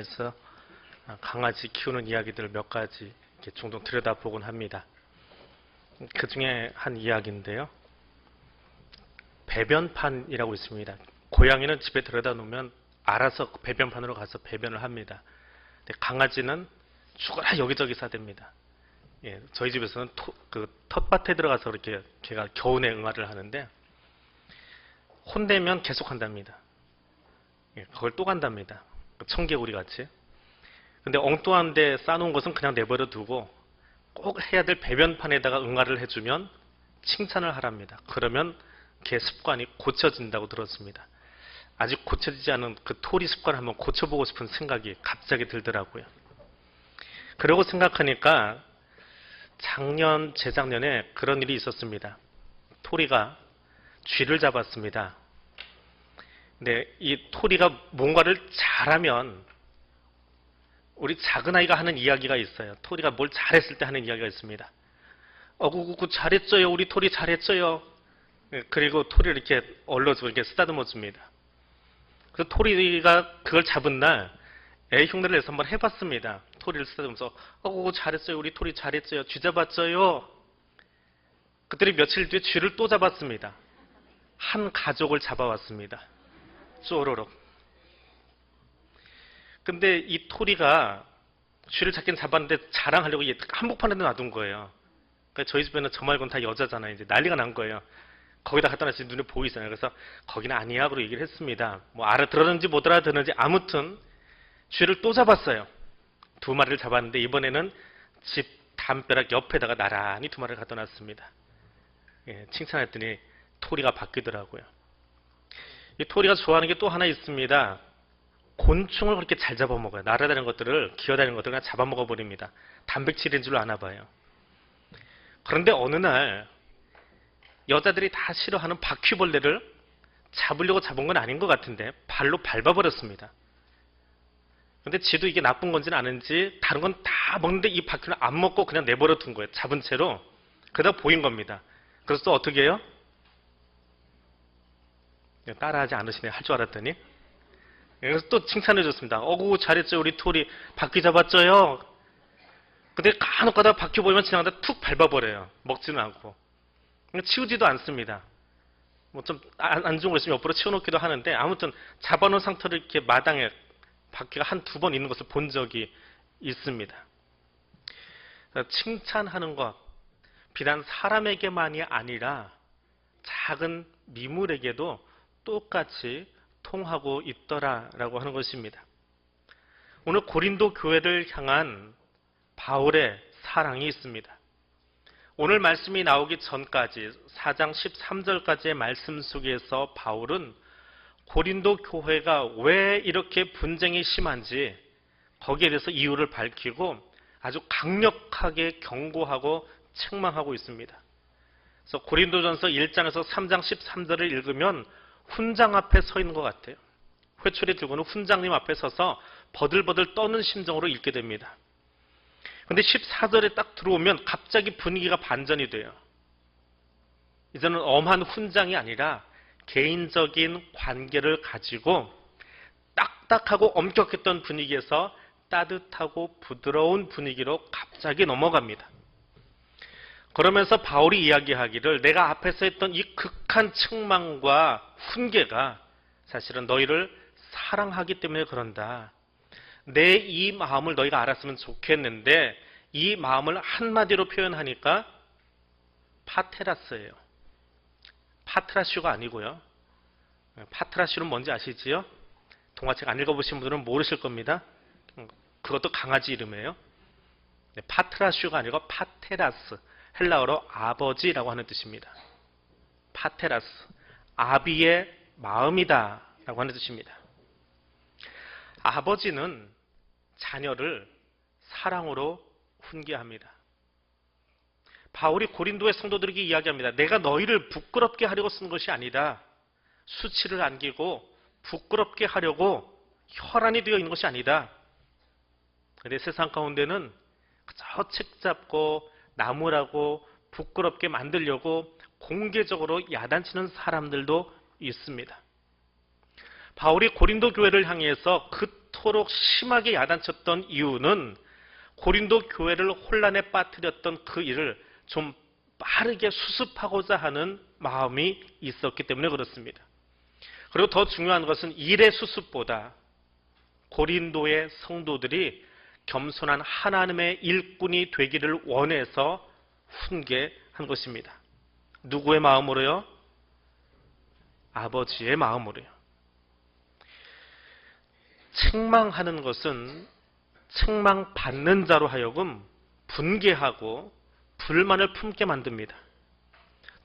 그래서 강아지 키우는 이야기들을 몇 가지 이렇게 종종 들여다보곤 합니다. 그 중에 한 이야기인데요. 배변판이라고 있습니다. 고양이는 집에 들여다 놓으면 알아서 배변판으로 가서 배변을 합니다. 근데 강아지는 죽어라 여기저기 싸댑니다. 예, 저희 집에서는 텃밭에 들어가서 이렇게 걔가 겨우내 응아를 하는데 혼내면 계속 한답니다. 예, 그걸 또 간답니다. 청개구리 같이. 근데 엉뚱한 데 싸놓은 것은 그냥 내버려 두고 꼭 해야 될 배변판에다가 응아를 해주면 칭찬을 하랍니다. 그러면 걔 습관이 고쳐진다고 들었습니다. 아직 고쳐지지 않은 그 토리 습관을 한번 고쳐보고 싶은 생각이 갑자기 들더라고요. 그러고 생각하니까 작년, 재작년에 그런 일이 있었습니다. 토리가 쥐를 잡았습니다. 근데 이 토리가 뭔가를 잘하면 우리 작은아이가 하는 이야기가 있어요. 토리가 뭘 잘했을 때 하는 이야기가 있습니다. 어구구구 잘했어요. 우리 토리 잘했어요. 그리고 토리를 이렇게 얼러주고 이렇게 쓰다듬어 줍니다. 그래서 토리가 그걸 잡은 날 애 흉내를 내서 한번 해봤습니다. 토리를 쓰다듬으면서 어구구 잘했어요. 우리 토리 잘했어요. 쥐 잡았어요. 그들이 며칠 뒤에 쥐를 또 잡았습니다. 한 가족을 잡아왔습니다. 쪼로록. 근데 이 토리가 쥐를 잡긴 잡았는데 자랑하려고 한복판에다 놔둔 거예요. 그러니까 저희 집에는 저 말고는 다 여자잖아요. 이제 난리가 난 거예요. 거기다 갖다 놨으니 눈에 보이잖아요. 그래서 거기는 아니야. 그러고 얘기를 했습니다. 뭐 알아들었는지 못 알아들었는지 아무튼 쥐를 또 잡았어요. 두 마리를 잡았는데 이번에는 집 담벼락 옆에다가 나란히 두 마리를 갖다 놨습니다. 예, 칭찬했더니 토리가 바뀌더라고요. 이 토리가 좋아하는 게 또 하나 있습니다. 곤충을 그렇게 잘 잡아먹어요. 날아다니는 것들을, 기어다니는 것들을 그냥 잡아먹어버립니다. 단백질인 줄 아나 봐요. 그런데 어느 날 여자들이 다 싫어하는 바퀴벌레를 잡으려고 잡은 건 아닌 것 같은데 발로 밟아버렸습니다. 근데 지도 이게 나쁜 건지는 아는지 다른 건 다 먹는데 이 바퀴는 안 먹고 그냥 내버려 둔 거예요. 잡은 채로. 그러다 보인 겁니다. 그래서 또 어떻게 해요? 따라하지 않으시네. 할 줄 알았더니. 그래서 또 칭찬해 줬습니다. 어구 잘했죠. 우리 토리 바퀴 잡았죠요. 근데 간혹 가다가 바퀴 보이면 지나가다 툭 밟아버려요. 먹지는 않고. 치우지도 않습니다. 뭐 좀 안 좋은 거 있으면 옆으로 치워놓기도 하는데 아무튼 잡아놓은 상태로 이렇게 마당에 바퀴가 한 두 번 있는 것을 본 적이 있습니다. 칭찬하는 것 비단 사람에게만이 아니라 작은 미물에게도 똑같이 통하고 있더라라고 하는 것입니다. 오늘 고린도 교회를 향한 바울의 사랑이 있습니다. 오늘 말씀이 나오기 전까지 4장 13절까지의 말씀 속에서 바울은 고린도 교회가 왜 이렇게 분쟁이 심한지 거기에 대해서 이유를 밝히고 아주 강력하게 경고하고 책망하고 있습니다. 그래서 고린도전서 1장에서 3장 13절을 읽으면 훈장 앞에 서 있는 것 같아요. 회초리 들고는 훈장님 앞에 서서 버들버들 떠는 심정으로 읽게 됩니다. 근데 14절에 딱 들어오면 갑자기 분위기가 반전이 돼요. 이제는 엄한 훈장이 아니라 개인적인 관계를 가지고 딱딱하고 엄격했던 분위기에서 따뜻하고 부드러운 분위기로 갑자기 넘어갑니다. 그러면서 바울이 이야기하기를 내가 앞에서 했던 이 극한 책망과 훈계가 사실은 너희를 사랑하기 때문에 그런다. 내 이 마음을 너희가 알았으면 좋겠는데 이 마음을 한마디로 표현하니까 파테라스예요. 파트라슈가 아니고요. 파트라슈는 뭔지 아시지요? 동화책 안 읽어보신 분들은 모르실 겁니다. 그것도 강아지 이름이에요. 파트라슈가 아니고 파테라스. 헬라어로 아버지라고 하는 뜻입니다. 파테라스. 아비의 마음이다 라고 하는 뜻입니다. 아버지는 자녀를 사랑으로 훈계합니다. 바울이 고린도의 성도들에게 이야기합니다. 내가 너희를 부끄럽게 하려고 쓴 것이 아니다. 수치를 안기고 부끄럽게 하려고 혈안이 되어 있는 것이 아니다. 그런데 세상 가운데는 그저 책 잡고 나무라고 부끄럽게 만들려고 공개적으로 야단치는 사람들도 있습니다. 바울이 고린도 교회를 향해서 그 그토록 심하게 야단쳤던 이유는 고린도 교회를 혼란에 빠뜨렸던 그 일을 좀 빠르게 수습하고자 하는 마음이 있었기 때문에 그렇습니다. 그리고 더 중요한 것은 일의 수습보다 고린도의 성도들이 겸손한 하나님의 일꾼이 되기를 원해서 훈계한 것입니다. 누구의 마음으로요? 아버지의 마음으로요. 책망하는 것은 책망받는 자로 하여금 분개하고 불만을 품게 만듭니다.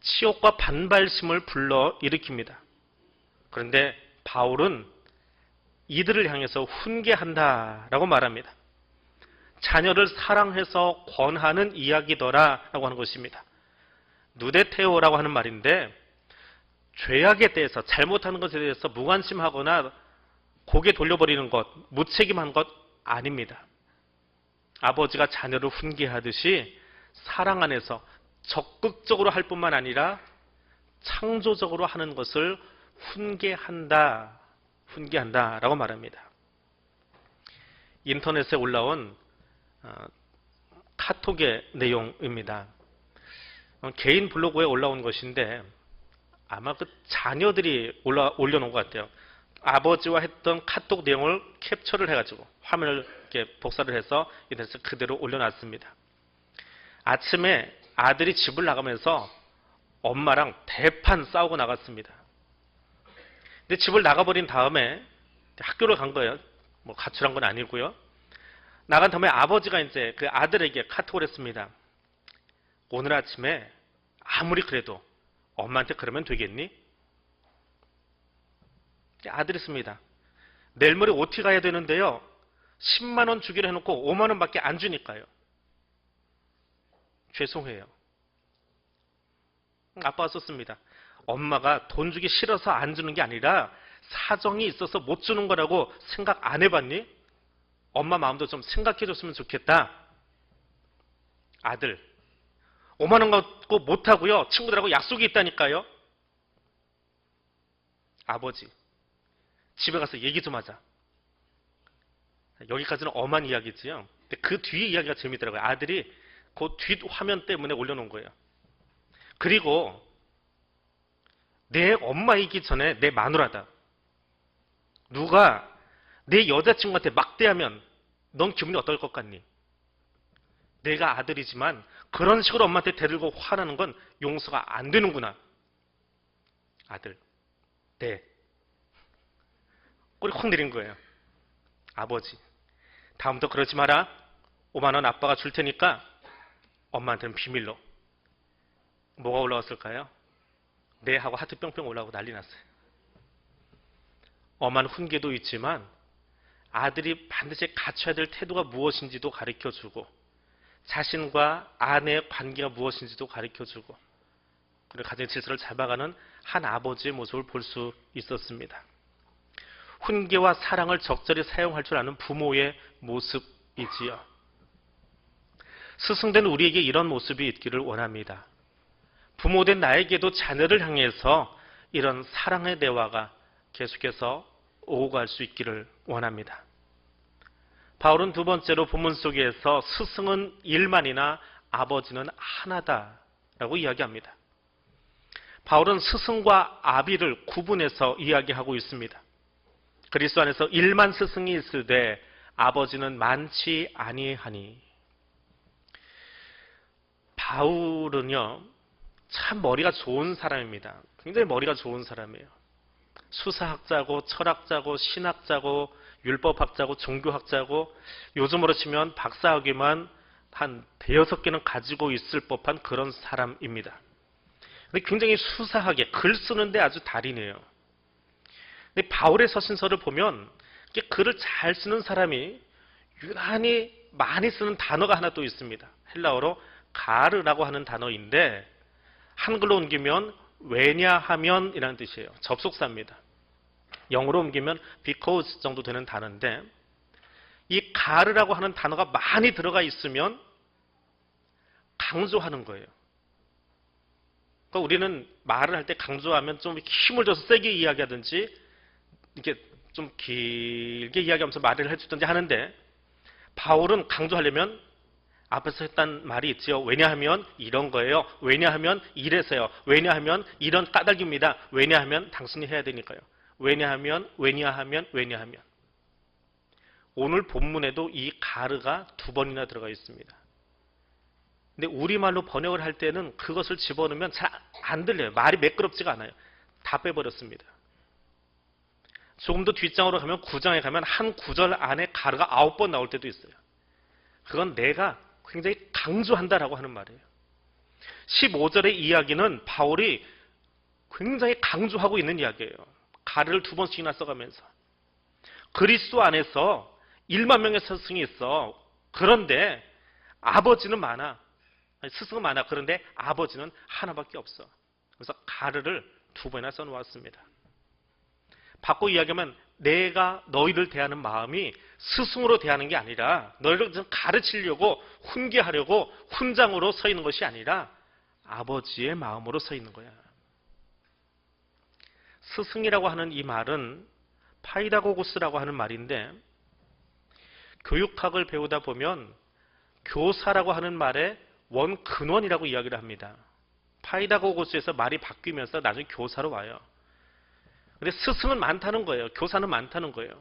치욕과 반발심을 불러 일으킵니다. 그런데 바울은 이들을 향해서 훈계한다라고 말합니다. 자녀를 사랑해서 권하는 이야기더라라고 하는 것입니다. 누데테오라고 하는 말인데 죄악에 대해서 잘못하는 것에 대해서 무관심하거나 고개 돌려버리는 것, 무책임한 것 아닙니다. 아버지가 자녀를 훈계하듯이 사랑 안에서 적극적으로 할 뿐만 아니라 창조적으로 하는 것을 훈계한다라고 말합니다. 인터넷에 올라온 카톡의 내용입니다. 개인 블로그에 올라온 것인데 아마 그 자녀들이 올려놓은 것 같아요. 아버지와 했던 카톡 내용을 캡처를 해가지고 화면을 이렇게 복사를 해서 인터넷에 그대로 올려놨습니다. 아침에 아들이 집을 나가면서 엄마랑 대판 싸우고 나갔습니다. 근데 집을 나가버린 다음에 학교를 간 거예요. 뭐 가출한 건 아니고요. 나간 다음에 아버지가 이제 그 아들에게 카톡을 했습니다. 오늘 아침에 아무리 그래도 엄마한테 그러면 되겠니? 아들이 씁니다. 내일 모레 OT 가야 되는데요. 10만 원 주기로 해놓고 5만 원밖에 안 주니까요. 죄송해요. 아빠가 썼습니다. 엄마가 돈 주기 싫어서 안 주는 게 아니라 사정이 있어서 못 주는 거라고 생각 안 해봤니? 엄마 마음도 좀 생각해 줬으면 좋겠다. 아들, 5만 원 갖고 못 하고요. 친구들하고 약속이 있다니까요. 아버지, 집에 가서 얘기 좀 하자. 여기까지는 엄한 이야기지요. 근데 그 뒤에 이야기가 재밌더라고요. 아들이 그 뒷 화면 때문에 올려놓은 거예요. 그리고 내 엄마이기 전에 내 마누라다. 누가 내 여자친구한테 막대하면 넌 기분이 어떨 것 같니? 내가 아들이지만 그런 식으로 엄마한테 대들고 화나는 건 용서가 안 되는구나. 아들, 네. 꼬리 콕 내린 거예요. 아버지, 다음부터 그러지 마라. 5만 원 아빠가 줄 테니까 엄마한테는 비밀로. 뭐가 올라왔을까요? 네 하고 하트 뿅뿅 올라오고 난리 났어요. 엄한 훈계도 있지만 아들이 반드시 갖춰야 될 태도가 무엇인지도 가르쳐주고 자신과 아내의 관계가 무엇인지도 가르쳐주고 그리고 가정의 질서를 잡아가는 한 아버지의 모습을 볼 수 있었습니다. 훈계와 사랑을 적절히 사용할 줄 아는 부모의 모습이지요. 스승된 우리에게 이런 모습이 있기를 원합니다. 부모된 나에게도 자녀를 향해서 이런 사랑의 대화가 계속해서 오고 갈 수 있기를 원합니다. 바울은 두 번째로 본문 속에서 스승은 일만이나 아버지는 하나다라고 이야기합니다. 바울은 스승과 아비를 구분해서 이야기하고 있습니다. 그리스도 안에서 일만 스승이 있으되 아버지는 많지 아니하니. 바울은요, 참 머리가 좋은 사람입니다. 굉장히 머리가 좋은 사람이에요. 수사학자고 철학자고 신학자고 율법학자고 종교학자고 요즘으로 치면 박사학위만 한 대여섯 개는 가지고 있을 법한 그런 사람입니다. 근데 굉장히 수사하게 글 쓰는데 아주 달인이에요. 근데 바울의 서신서를 보면 글을 잘 쓰는 사람이 유난히 많이 쓰는 단어가 하나 또 있습니다. 헬라어로 가르라고 하는 단어인데 한글로 옮기면 왜냐하면 이라는 뜻이에요. 접속사입니다. 영어로 옮기면 because 정도 되는 단어인데 이 가르라고 하는 단어가 많이 들어가 있으면 강조하는 거예요. 그러니까 우리는 말을 할 때 강조하면 좀 힘을 줘서 세게 이야기하든지 이렇게 좀 길게 이야기하면서 말을 해주든지 하는데 바울은 강조하려면 앞에서 했던 말이 있지요. 왜냐하면 이런 거예요. 왜냐하면 이래서요. 왜냐하면 이런 까닭입니다. 왜냐하면 당신이 해야 되니까요. 왜냐하면 오늘 본문에도 이 가르가 2번이나 들어가 있습니다. 근데 우리말로 번역을 할 때는 그것을 집어넣으면 잘 안 들려요. 말이 매끄럽지가 않아요. 다 빼버렸습니다. 조금 더 뒷장으로 가면 9장에 가면 한 구절 안에 가르가 9번 나올 때도 있어요. 그건 내가 굉장히 강조한다라고 하는 말이에요. 15절의 이야기는 바울이 굉장히 강조하고 있는 이야기예요. 가르를 2번씩이나 써가면서. 그리스도 안에서 1만 명의 스승이 있어. 그런데 아버지는 많아. 스승은 많아. 그런데 아버지는 하나밖에 없어. 그래서 가르를 2번이나 써놓았습니다. 바꿔 이야기하면 내가 너희를 대하는 마음이 스승으로 대하는 게 아니라 너희를 가르치려고 훈계하려고 훈장으로 서 있는 것이 아니라 아버지의 마음으로 서 있는 거야. 스승이라고 하는 이 말은 파이다고고스라고 하는 말인데 교육학을 배우다 보면 교사라고 하는 말의 원 근원이라고 이야기를 합니다. 파이다고고스에서 말이 바뀌면서 나중에 교사로 와요. 근데 스승은 많다는 거예요. 교사는 많다는 거예요.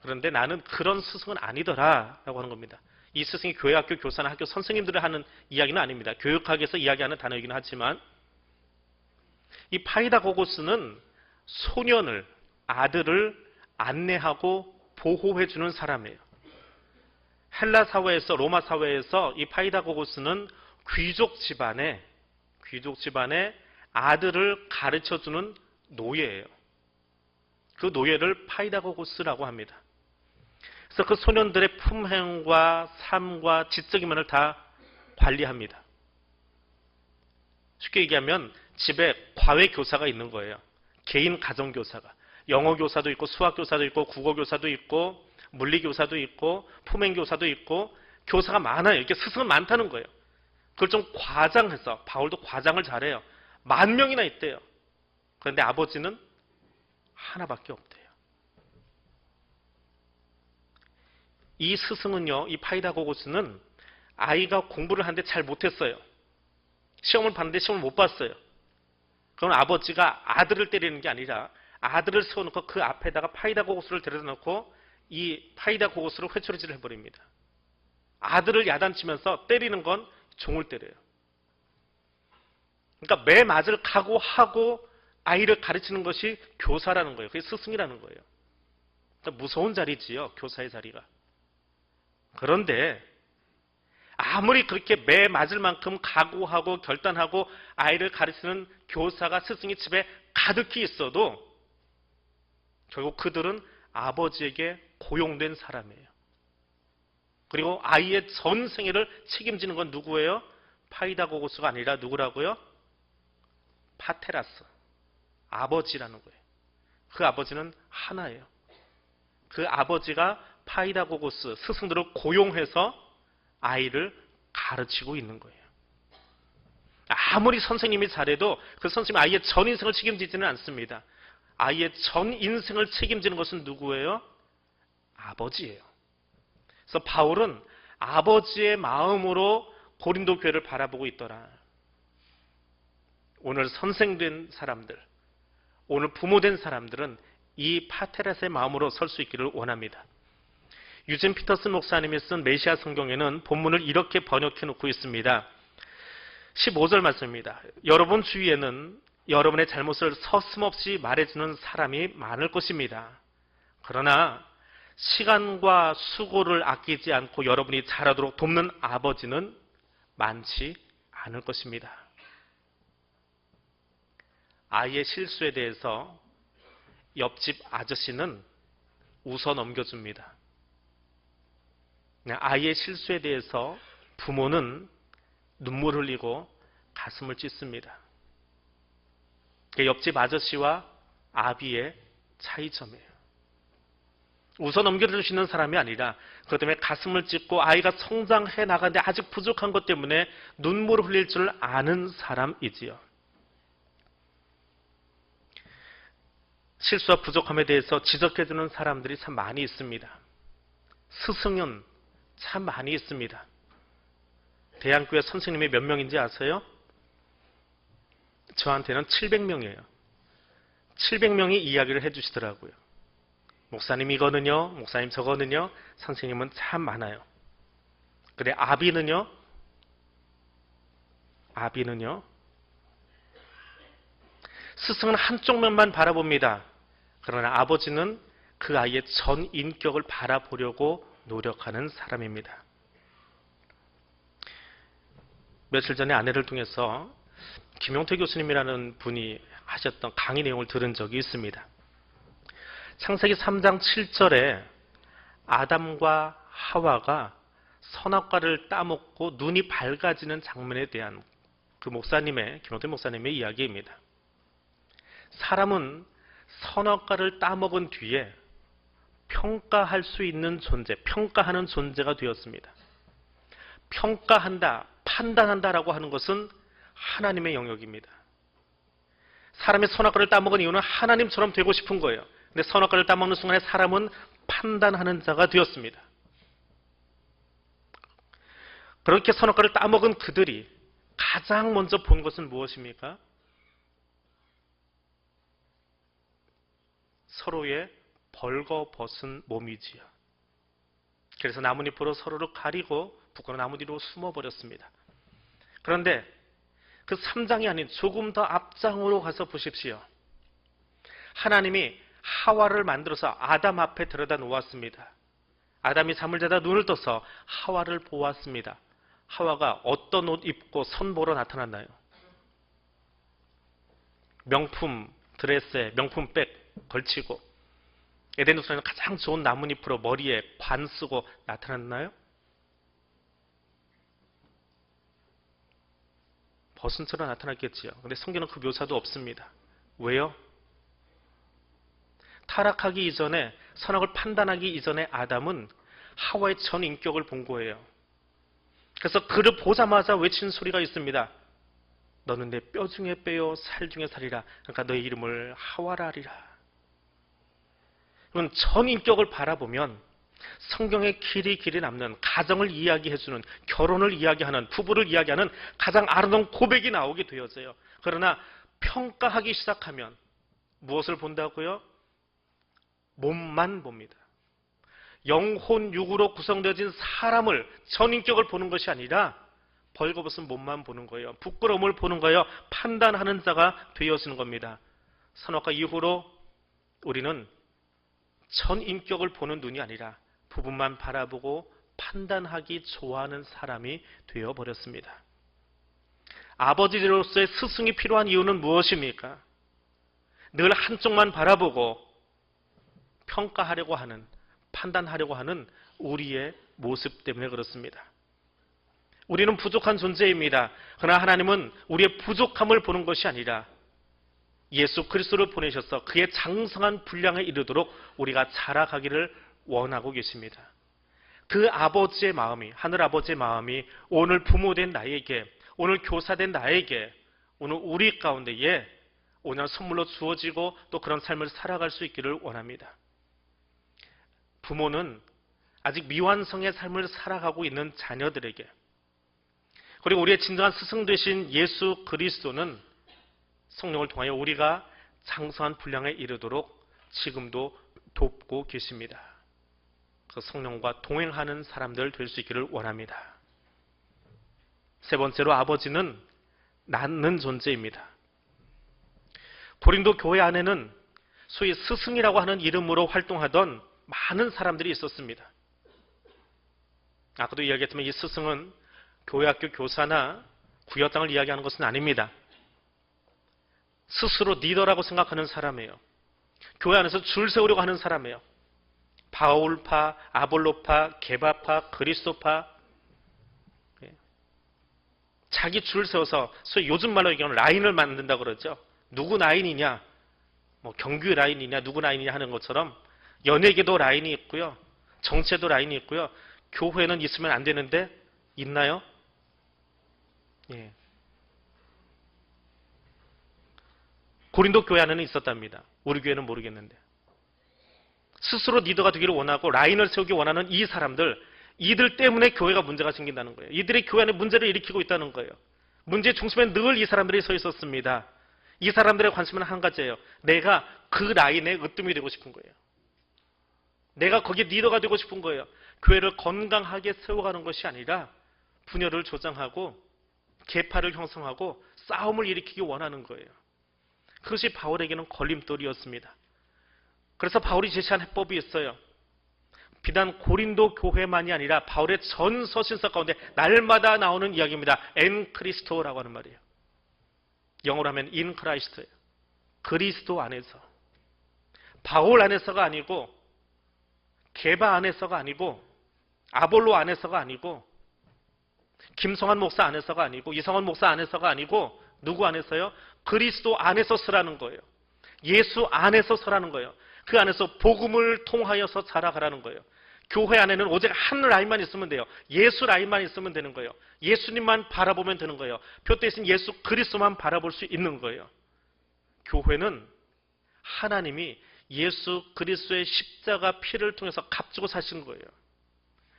그런데 나는 그런 스승은 아니더라 라고 하는 겁니다. 이 스승이 교회, 학교, 교사나 학교 선생님들을 하는 이야기는 아닙니다. 교육학에서 이야기하는 단어이긴 하지만 이 파이다고고스는 소년을, 아들을 안내하고 보호해주는 사람이에요. 헬라 사회에서, 로마 사회에서 이 파이다고고스는 귀족 집안의 아들을 가르쳐주는 노예예요. 그 노예를 파이다고고스라고 합니다. 그래서 그 소년들의 품행과 삶과 지적인 면을 다 관리합니다. 쉽게 얘기하면 집에 과외 교사가 있는 거예요. 개인 가정 교사가. 영어 교사도 있고 수학 교사도 있고 국어 교사도 있고 물리 교사도 있고 품행 교사도 있고 교사가 많아요. 이렇게 스승은 많다는 거예요. 그걸 좀 과장해서 바울도 과장을 잘해요. 10,000명이나 있대요. 그런데 아버지는 하나밖에 없대요. 이 스승은요, 이 파이다고고스는 아이가 공부를 하는데 잘 못했어요. 시험을 봤는데 시험을 못 봤어요. 그럼 아버지가 아들을 때리는 게 아니라 아들을 세워놓고 그 앞에다가 파이다고고스를 데려다 놓고 이 파이다고고스를 회초리질을 해버립니다. 아들을 야단치면서 때리는 건 종을 때려요. 그러니까 매 맞을 각오하고 아이를 가르치는 것이 교사라는 거예요. 그게 스승이라는 거예요. 그러니까 무서운 자리지요, 교사의 자리가. 그런데 아무리 그렇게 매 맞을 만큼 각오하고 결단하고 아이를 가르치는 교사가 스승이 집에 가득히 있어도 결국 그들은 아버지에게 고용된 사람이에요. 그리고 아이의 전 생애를 책임지는 건 누구예요? 파이다고고스가 아니라 누구라고요? 파테라스. 아버지라는 거예요. 그 아버지는 하나예요. 그 아버지가 파이다고고스 스승들을 고용해서 아이를 가르치고 있는 거예요. 아무리 선생님이 잘해도 그 선생님이 아이의 전 인생을 책임지지는 않습니다. 아이의 전 인생을 책임지는 것은 누구예요? 아버지예요. 그래서 바울은 아버지의 마음으로 고린도 교회를 바라보고 있더라. 오늘 선생된 사람들, 오늘 부모된 사람들은 이 파테라스의 마음으로 설 수 있기를 원합니다. 유진 피터슨 목사님이 쓴 메시아 성경에는 본문을 이렇게 번역해 놓고 있습니다. 15절 말씀입니다. 여러분 주위에는 여러분의 잘못을 서슴없이 말해주는 사람이 많을 것입니다. 그러나 시간과 수고를 아끼지 않고 여러분이 잘하도록 돕는 아버지는 많지 않을 것입니다. 아이의 실수에 대해서 옆집 아저씨는 웃어 넘겨줍니다. 아이의 실수에 대해서 부모는 눈물 흘리고 가슴을 찢습니다. 옆집 아저씨와 아비의 차이점이에요. 웃어 넘겨줄 수 있는 사람이 아니라 그것 때문에 가슴을 찢고 아이가 성장해 나가는데 아직 부족한 것 때문에 눈물을 흘릴 줄 아는 사람이지요. 실수와 부족함에 대해서 지적해주는 사람들이 참 많이 있습니다. 스승은 참 많이 있습니다. 대한교회 선생님이 몇 명인지 아세요? 저한테는 700명이에요. 700명이 이야기를 해주시더라고요. 목사님 이거는요, 목사님 저거는요, 선생님은 참 많아요. 근데 아비는요, 스승은 한쪽 면만 바라봅니다. 그러나 아버지는 그 아이의 전 인격을 바라보려고 노력하는 사람입니다. 며칠 전에 아내를 통해서 김용태 교수님이라는 분이 하셨던 강의 내용을 들은 적이 있습니다. 창세기 3장 7절에 아담과 하와가 선악과를 따먹고 눈이 밝아지는 장면에 대한 그 목사님의, 김용태 목사님의 이야기입니다. 사람은 선악과를 따먹은 뒤에 평가할 수 있는 존재, 평가하는 존재가 되었습니다. 평가한다, 판단한다라고 하는 것은 하나님의 영역입니다. 사람이 선악과를 따먹은 이유는 하나님처럼 되고 싶은 거예요. 근데 선악과를 따먹는 순간에 사람은 판단하는 자가 되었습니다. 그렇게 선악과를 따먹은 그들이 가장 먼저 본 것은 무엇입니까? 서로의 벌거벗은 몸이지요. 그래서 나뭇잎으로 서로를 가리고 부끄러운 나무 뒤로 숨어버렸습니다. 그런데 그 3장이 아닌 조금 더 앞장으로 가서 보십시오. 하나님이 하와를 만들어서 아담 앞에 들여다 놓았습니다. 아담이 잠을 자다 눈을 떠서 하와를 보았습니다. 하와가 어떤 옷 입고 선보러 나타났나요? 명품 드레스에 명품 백 걸치고 에덴 동산에서 가장 좋은 나뭇잎으로 머리에 관 쓰고 나타났나요? 벗은처럼 나타났겠지요. 그런데 성경은 그 묘사도 없습니다. 왜요? 타락하기 이전에, 선악을 판단하기 이전에 아담은 하와의 전 인격을 본 거예요. 그래서 그를 보자마자 외친 소리가 있습니다. 너는 내 뼈 중에 뼈요 살 중에 살이라. 그러니까 너의 이름을 하와라 하리라. 전 인격을 바라보면 성경의 길이 남는 가정을 이야기해주는, 결혼을 이야기하는, 부부를 이야기하는 가장 아름다운 고백이 나오게 되어져요. 그러나 평가하기 시작하면 무엇을 본다고요? 몸만 봅니다. 영혼, 육으로 구성되어진 사람을, 전인격을 보는 것이 아니라 벌거벗은 몸만 보는 거예요. 부끄러움을 보는 거예요. 판단하는 자가 되어지는 겁니다. 선악과 이후로 우리는 전인격을 보는 눈이 아니라 부분만 바라보고 판단하기 좋아하는 사람이 되어버렸습니다. 아버지로서의 스승이 필요한 이유는 무엇입니까? 늘 한쪽만 바라보고 평가하려고 하는, 판단하려고 하는 우리의 모습 때문에 그렇습니다. 우리는 부족한 존재입니다. 그러나 하나님은 우리의 부족함을 보는 것이 아니라 예수 그리스도를 보내셔서 그의 장성한 분량에 이르도록 우리가 자라가기를 원하고 계십니다. 그 아버지의 마음이, 하늘 아버지의 마음이 오늘 부모된 나에게, 오늘 교사된 나에게, 오늘 우리 가운데에 오늘 선물로 주어지고 또 그런 삶을 살아갈 수 있기를 원합니다. 부모는 아직 미완성의 삶을 살아가고 있는 자녀들에게, 그리고 우리의 진정한 스승 되신 예수 그리스도는 성령을 통하여 우리가 장성한 분량에 이르도록 지금도 돕고 계십니다. 그 성령과 동행하는 사람들 될 수 있기를 원합니다. 세 번째로 아버지는 낳는 존재입니다. 고린도 교회 안에는 소위 스승이라고 하는 이름으로 활동하던 많은 사람들이 있었습니다. 아까도 이야기했지만 이 스승은 교회학교 교사나 구역장을 이야기하는 것은 아닙니다. 스스로 리더라고 생각하는 사람이에요. 교회 안에서 줄 세우려고 하는 사람이에요. 바울파, 아볼로파, 게바파, 그리스도파, 자기 줄 세워서 소위 요즘 말로 얘기하면 라인을 만든다고 그러죠. 누구 라인이냐, 뭐 경규 라인이냐, 누구 라인이냐 하는 것처럼 연예계도 라인이 있고요, 정치에도 라인이 있고요. 교회는 있으면 안 되는데 있나요? 예. 고린도 교회 안에는 있었답니다. 우리 교회는 모르겠는데. 스스로 리더가 되기를 원하고 라인을 세우기 원하는 이 사람들, 이들 때문에 교회가 문제가 생긴다는 거예요. 이들이 교회 안에 문제를 일으키고 있다는 거예요. 문제의 중심에 늘 이 사람들이 서 있었습니다. 이 사람들의 관심은 한 가지예요. 내가 그 라인에 으뜸이 되고 싶은 거예요. 내가 거기에 리더가 되고 싶은 거예요. 교회를 건강하게 세워가는 것이 아니라 분열을 조장하고 계파를 형성하고 싸움을 일으키기 원하는 거예요. 그것이 바울에게는 걸림돌이었습니다. 그래서 바울이 제시한 해법이 있어요. 비단 고린도 교회만이 아니라 바울의 전 서신서 가운데 날마다 나오는 이야기입니다. 엔 크리스토라고 하는 말이에요. 영어로 하면 인 크라이스트예요. 그리스도 안에서. 바울 안에서가 아니고 게바 안에서가 아니고 아볼로 안에서가 아니고 김성환 목사 안에서가 아니고 이성환 목사 안에서가 아니고 누구 안에서요? 그리스도 안에서 서라는 거예요. 예수 안에서 서라는 거예요. 그 안에서 복음을 통하여서 자라가라는 거예요. 교회 안에는 오직 한 라인만 있으면 돼요. 예수 라인만 있으면 되는 거예요. 예수님만 바라보면 되는 거예요. 표 대신 예수 그리스도만 바라볼 수 있는 거예요. 교회는 하나님이 예수 그리스도의 십자가 피를 통해서 값주고 사신 거예요.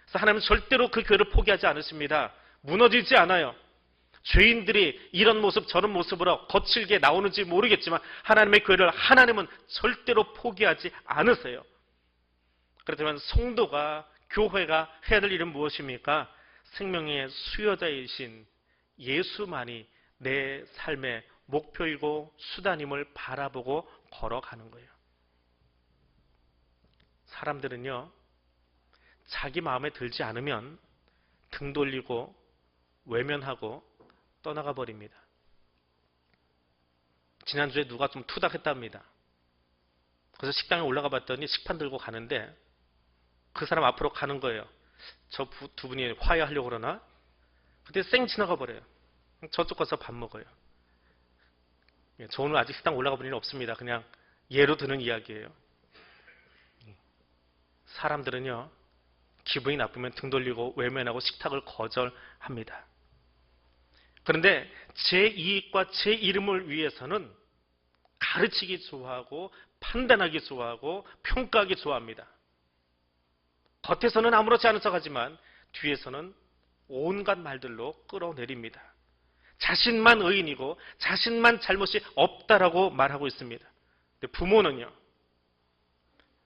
그래서 하나님은 절대로 그 교회를 포기하지 않으십니다. 무너지지 않아요. 죄인들이 이런 모습 저런 모습으로 거칠게 나오는지 모르겠지만 하나님의 교회를 하나님은 절대로 포기하지 않으세요. 그렇다면 성도가 교회가 해야 될 일은 무엇입니까? 생명의 수여자이신 예수만이 내 삶의 목표이고 수단임을 바라보고 걸어가는 거예요. 사람들은요, 자기 마음에 들지 않으면 등 돌리고 외면하고 떠나가 버립니다. 지난주에 누가 좀 투닥했답니다. 그래서 식당에 올라가 봤더니 식판 들고 가는데 그 사람 앞으로 가는 거예요. 저 두 분이 화해하려고 그러나? 근데 쌩 지나가 버려요. 저쪽 가서 밥 먹어요. 저 오늘 아직 식당 올라가 본 일은 없습니다. 그냥 예로 드는 이야기예요. 사람들은요, 기분이 나쁘면 등 돌리고 외면하고 식탁을 거절합니다. 그런데 제 이익과 제 이름을 위해서는 가르치기 좋아하고 판단하기 좋아하고 평가하기 좋아합니다. 겉에서는 아무렇지 않은 척하지만 뒤에서는 온갖 말들로 끌어내립니다. 자신만 의인이고 자신만 잘못이 없다라고 말하고 있습니다. 근데 부모는요,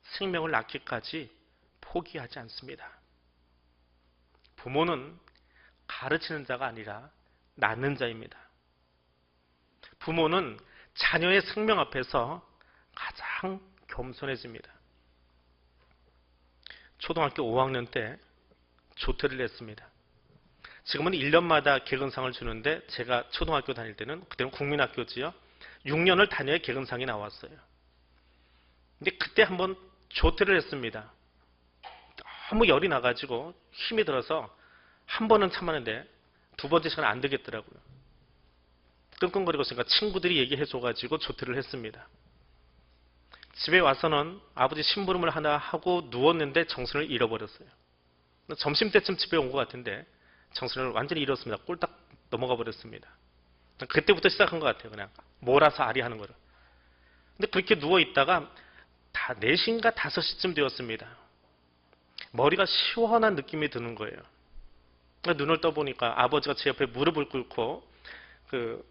생명을 낳기까지 포기하지 않습니다. 부모는 가르치는 자가 아니라 낳는 자입니다. 부모는 자녀의 생명 앞에서 가장 겸손해집니다. 초등학교 5학년 때 조퇴를 했습니다. 지금은 1년마다 개근상을 주는데 제가 초등학교 다닐 때는 그때는 국민학교지요. 6년을 다녀야 개근상이 나왔어요. 근데 그때 한번 조퇴를 했습니다. 너무 열이 나가지고 힘이 들어서 한 번은 참았는데 두 번째 시간은 안 되겠더라고요. 끙끙거리고 있으니까 친구들이 얘기해줘가지고 조퇴를 했습니다. 집에 와서는 아버지 심부름을 하나 하고 누웠는데 정신을 잃어버렸어요. 점심때쯤 집에 온 것 같은데 정신을 완전히 잃었습니다. 꼴딱 넘어가 버렸습니다. 그때부터 시작한 것 같아요. 그냥 몰아서 아리 하는 거를. 근데 그렇게 누워있다가 다 4시인가 5시쯤 되었습니다. 머리가 시원한 느낌이 드는 거예요. 눈을 떠보니까 아버지가 제 옆에 무릎을 꿇고 그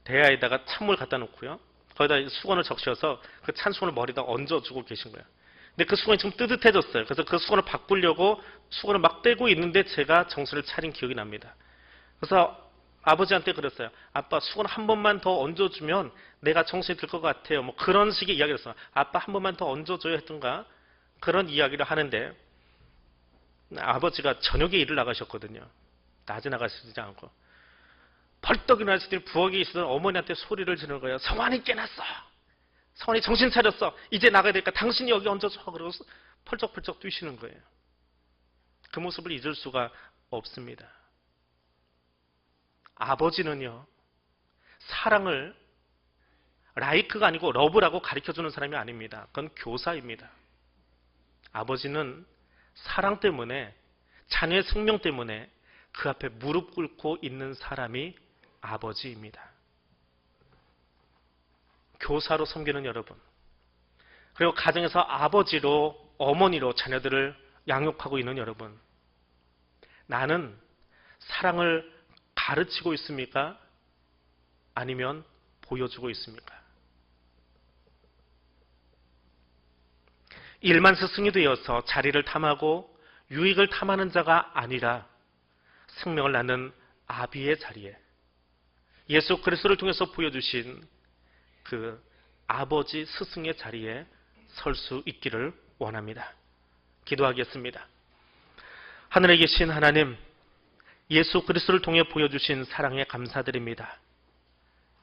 대야에다가 찬물 갖다 놓고요. 거기다 수건을 적셔서 그 찬 수건을 머리에다 얹어주고 계신 거예요. 근데 그 수건이 지금 뜨뜻해졌어요. 그래서 그 수건을 바꾸려고 수건을 막 떼고 있는데 제가 정신을 차린 기억이 납니다. 그래서 아버지한테 그랬어요. 아빠 수건 한 번만 더 얹어주면 내가 정신이 들 것 같아요. 뭐 그런 식의 이야기를 했어요. 아빠 한 번만 더 얹어줘야 했던가 그런 이야기를 하는데 아버지가 저녁에 일을 나가셨거든요. 낮에 나가시지 않고. 벌떡 일어났을 때 부엌에 있었던 어머니한테 소리를 지르는 거예요. 성환이 깨났어. 성환이 정신 차렸어. 이제 나가야 되니까 당신이 여기 얹어줘. 그러고 펄쩍펄쩍 뛰시는 거예요. 그 모습을 잊을 수가 없습니다. 아버지는요, 사랑을 라이크가 아니고 러브라고 가르쳐주는 사람이 아닙니다. 그건 교사입니다. 아버지는 사랑 때문에, 자녀의 생명 때문에 그 앞에 무릎 꿇고 있는 사람이 아버지입니다. 교사로 섬기는 여러분, 그리고 가정에서 아버지로, 어머니로 자녀들을 양육하고 있는 여러분, 나는 사랑을 가르치고 있습니까? 아니면 보여주고 있습니까? 일만 스승이 되어서 자리를 탐하고 유익을 탐하는 자가 아니라 생명을 낳는 아비의 자리에 예수 그리스도를 통해서 보여주신 그 아버지 스승의 자리에 설 수 있기를 원합니다. 기도하겠습니다. 하늘에 계신 하나님, 예수 그리스도를 통해 보여주신 사랑에 감사드립니다.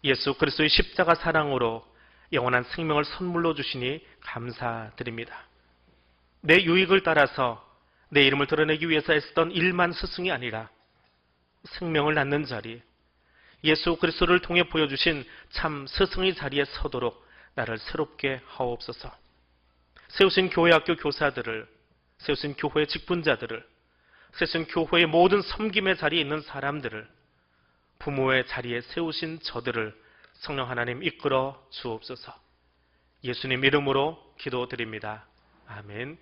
예수 그리스도의 십자가 사랑으로 영원한 생명을 선물로 주시니 감사드립니다. 내 유익을 따라서 내 이름을 드러내기 위해서 애쓰던 일만 스승이 아니라 생명을 낳는 자리, 예수 그리스도를 통해 보여주신 참 스승의 자리에 서도록 나를 새롭게 하옵소서. 세우신 교회 학교 교사들을, 세우신 교회의 직분자들을, 세우신 교회의 모든 섬김의 자리에 있는 사람들을, 부모의 자리에 세우신 저들을 성령 하나님 이끌어 주옵소서. 예수님 이름으로 기도드립니다. 아멘.